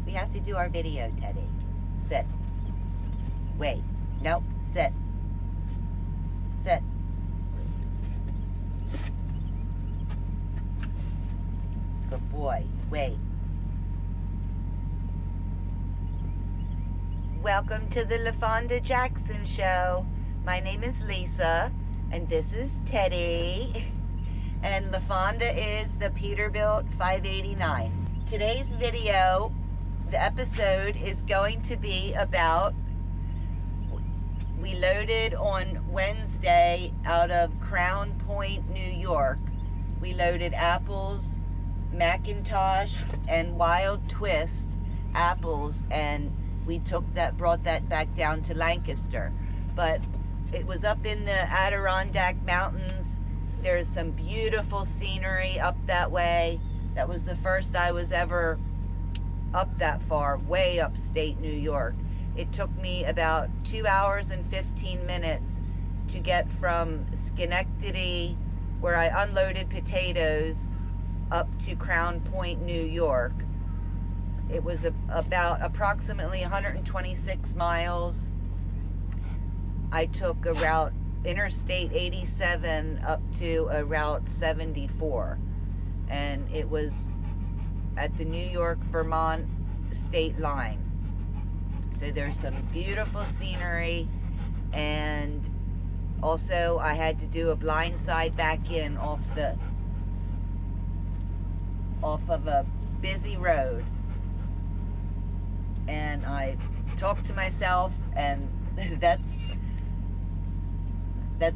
We have to do our video, Teddy. Sit. Wait. Nope. Sit. Sit. Good boy. Wait. Welcome to the LaFonda Jackson Show. My name is Lisa, and this is Teddy. And LaFonda is the Peterbilt 589. Today's video, the episode is going to be about, we loaded on Wednesday out of Crown Point, New York. We loaded apples, Macintosh, and Wild Twist apples, and we brought that back down to Lancaster. But it was up in the Adirondack Mountains. There's some beautiful scenery up that way. That was the first I was ever up that far, way upstate New York. It took me about 2 hours and 15 minutes to get from Schenectady, where I unloaded potatoes, up to Crown Point, New York. It was about approximately 126 miles. I took a route, Interstate 87 up to a Route 74. And it was at the New York-Vermont state line. So there's some beautiful scenery, and also I had to do a blindside back in off of a busy road. And I talked to myself, and that's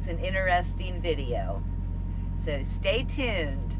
an interesting video. So stay tuned.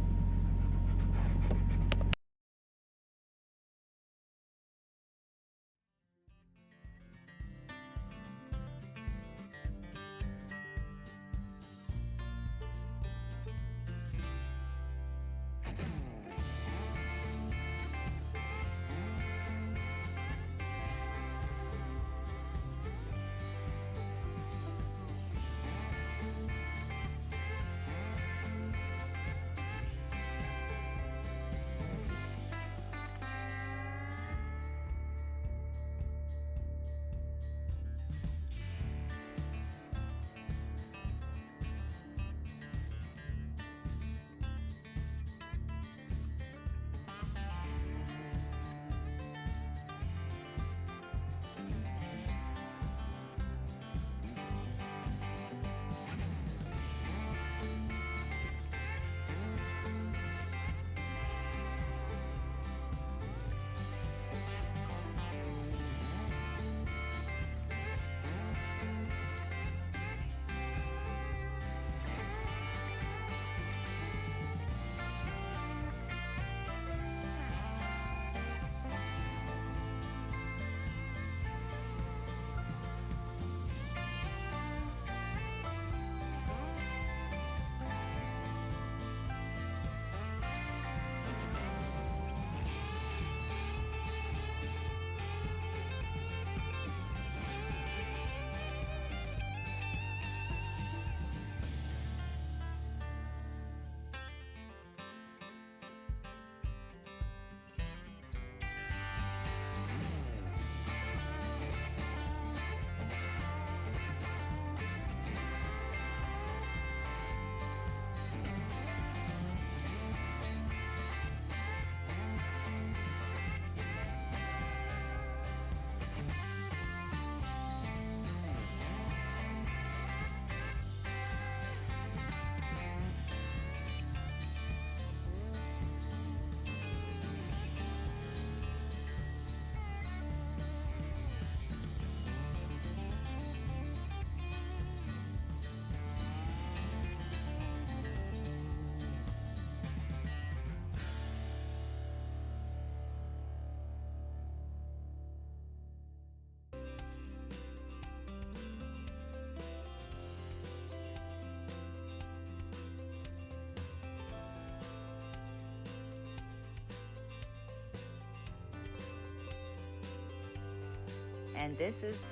And this is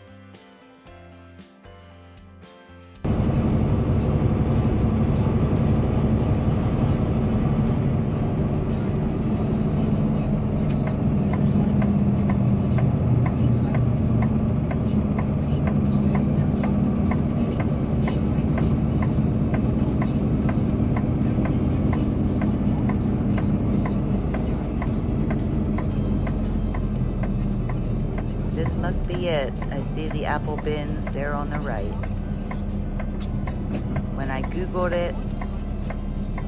forget, I see the apple bins there on the right. When I Googled it,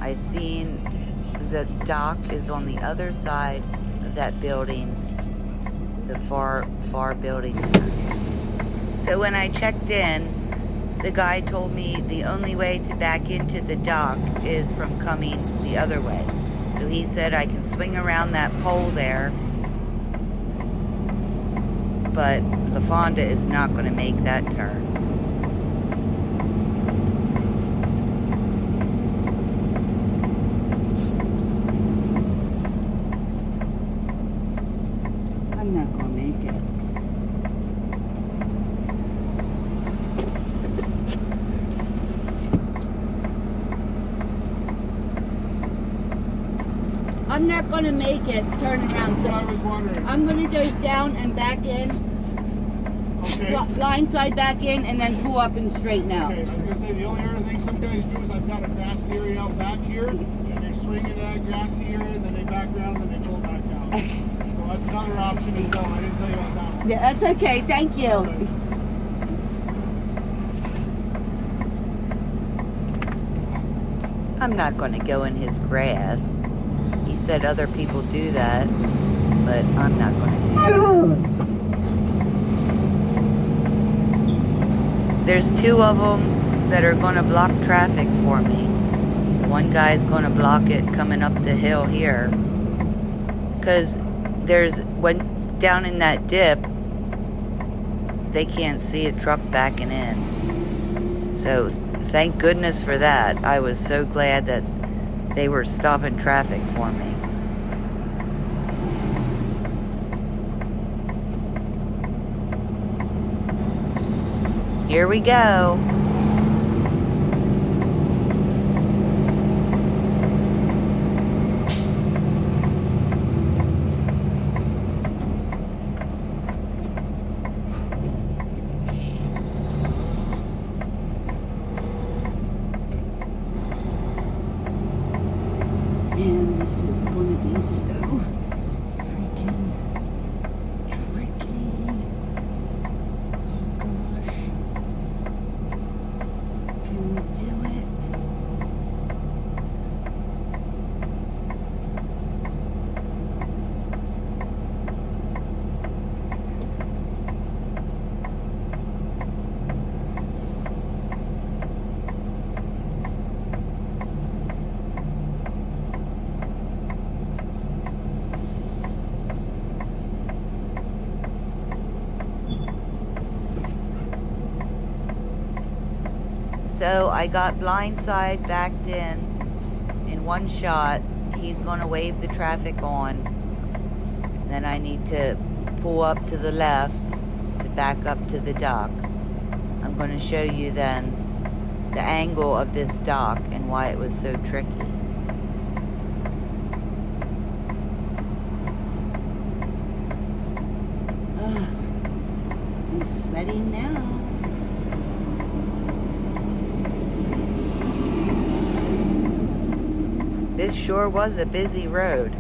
I seen the dock is on the other side of that building, the far building there. So when I checked in, the guy told me the only way to back into the dock is from coming the other way. So he said I can swing around that pole there, but LaFonda is not going to make that turn. I'm not going to make it. I'm not going to make it turn around. So I was wondering. I'm going to go down and back in. Okay. Blindside back in and then pull up and straighten out. Okay, I was going to say the only other thing some guys do is I've got a grassy area out back here, and they swing into that grassy area, and then they back around and they pull back out. So that's another option as well. I didn't tell you about that one. Yeah, that's okay. Thank you. Okay. I'm not going to go in his grass. He said other people do that, but I'm not going to do that. There's two of them that are going to block traffic for me. The one guy's going to block it coming up the hill here. Because down in that dip, they can't see a truck backing in. So thank goodness for that. I was so glad that they were stopping traffic for me. Here we go. And this is going to be so freaking tricky. Oh gosh. Can we do it? So I got blindside backed in one shot. He's going to wave the traffic on. Then I need to pull up to the left to back up to the dock. I'm going to show you then the angle of this dock and why it was so tricky. I'm sweating now. This sure was a busy road,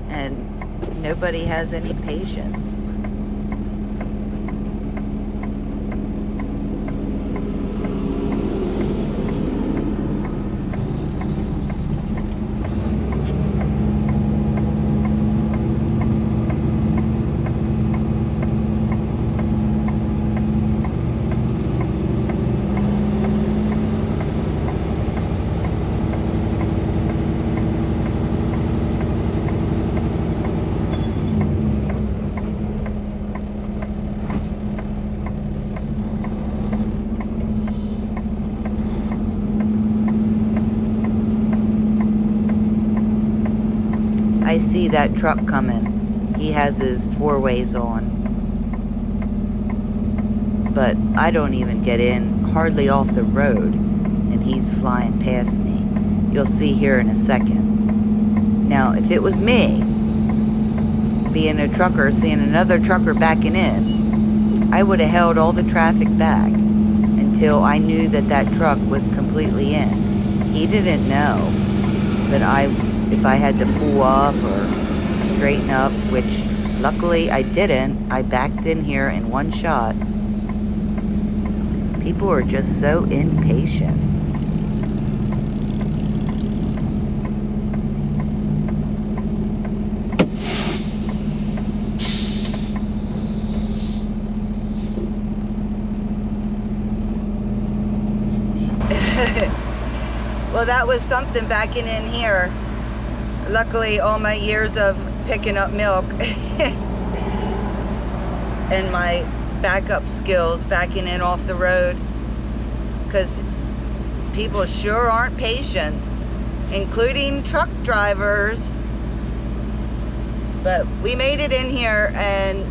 and nobody has any patience. I see that truck coming. He has his four-ways on. But I don't even get in hardly off the road, and he's flying past me. You'll see here in a second. Now, if it was me, being a trucker, seeing another trucker backing in, I would have held all the traffic back until I knew that that truck was completely in. He didn't know that if I had to pull up or straighten up, which Luckily, I didn't. I backed in here in one shot. People are just so impatient. Well, that was something backing in here. Luckily, all my years of picking up milk and my backup skills backing in off the road, because people sure aren't patient, including truck drivers. But we made it in here and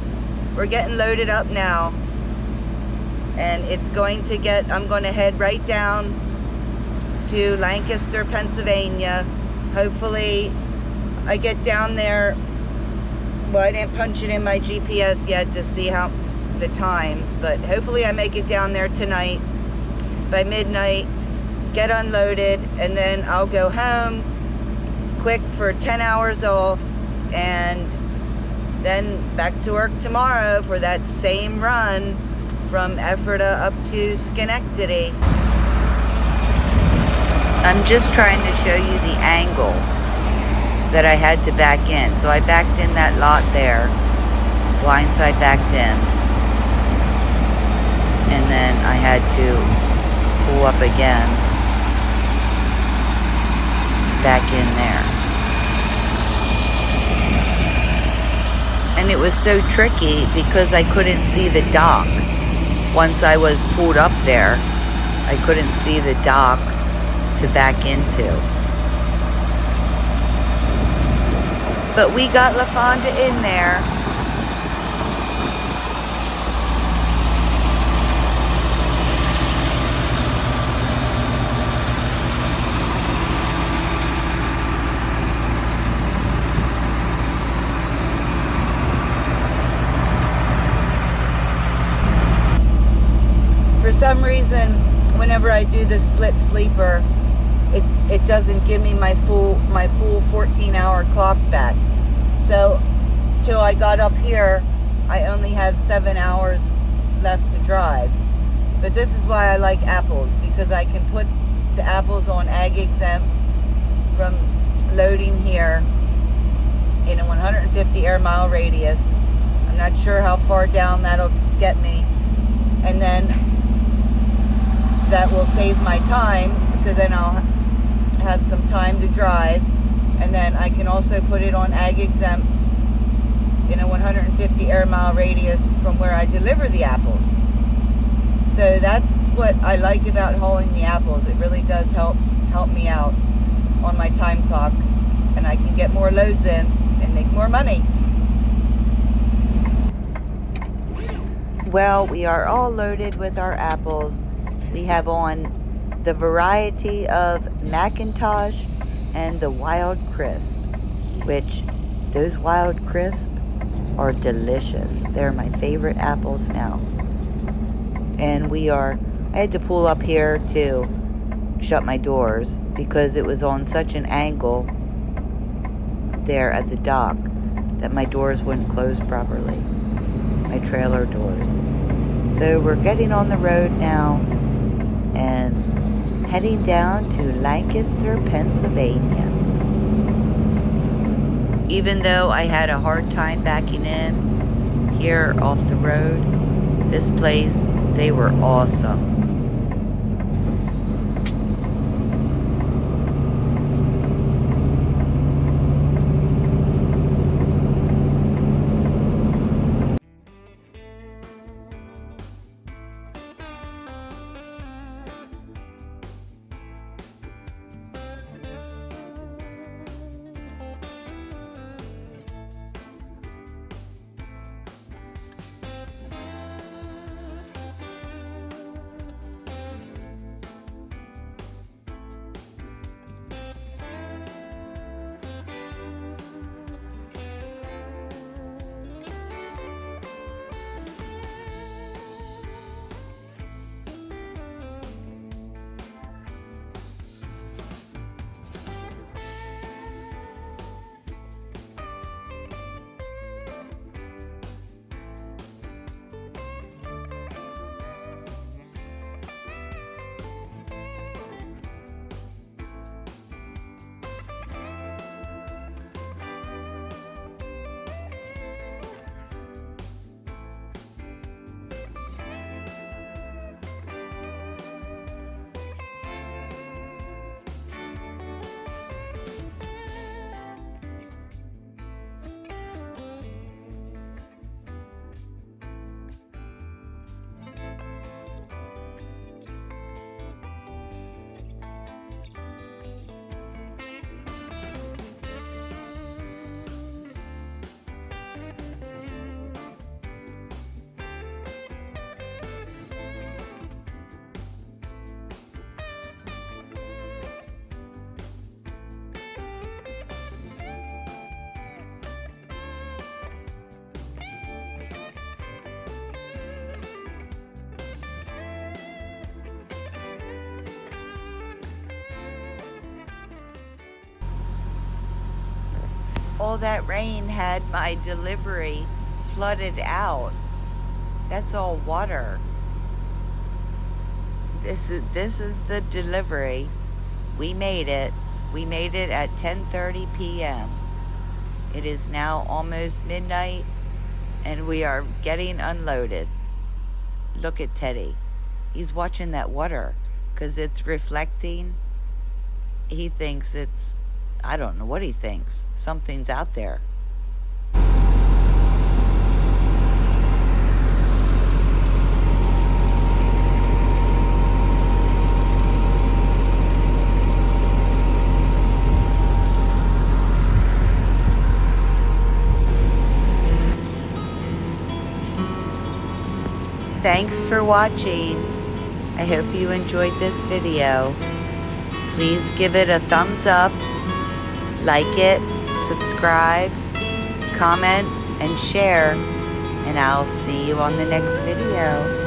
we're getting loaded up now, and it's going to get, I'm going to head right down to Lancaster, Pennsylvania. Hopefully I get down there. Well, I didn't punch it in my GPS yet to see how the times, but hopefully I make it down there tonight by midnight, get unloaded, and then I'll go home quick for 10 hours off, and then back to work tomorrow for that same run from Ephrata up to Schenectady. I'm just trying to show you the angle that I had to back in. So I backed in that lot there, blindside backed in, and then I had to pull up again to back in there. And it was so tricky because I couldn't see the dock. Once I was pulled up there, I couldn't see the dock to back into. But we got LaFonda in there. For some reason, whenever I do the split sleeper, it doesn't give me my full 14-hour clock back. So till I got up here, I only have 7 hours left to drive. But this is why I like apples, because I can put the apples on ag exempt from loading here in a 150 air mile radius. I'm not sure how far down that'll get me, and then that will save my time, so then I'll have some time to drive, and then I can also put it on ag exempt in a 150 air mile radius from where I deliver the apples. So that's what I like about hauling the apples. It really does help me out on my time clock, and I can get more loads in and make more money. Well, we are all loaded with our apples. We have on the variety of Macintosh and the Wild Crisp, which those Wild Crisp are delicious. They're my favorite apples now. And I had to pull up here to shut my doors because it was on such an angle there at the dock that my doors wouldn't close properly, my trailer doors. So we're getting on the road now and heading down to Lancaster, Pennsylvania. Even though I had a hard time backing in here off the road, this place, they were awesome. all that rain had my delivery flooded out. That's all water. This is the delivery. We made it. We made it at 10:30 p.m. It is now almost midnight, and we are getting unloaded. Look at Teddy. He's watching that water because it's reflecting. He thinks it's, I don't know what he thinks. Something's out there. Thanks for watching. I hope you enjoyed this video. Please give it a thumbs up, like it, subscribe, comment, and share. And I'll see you on the next video.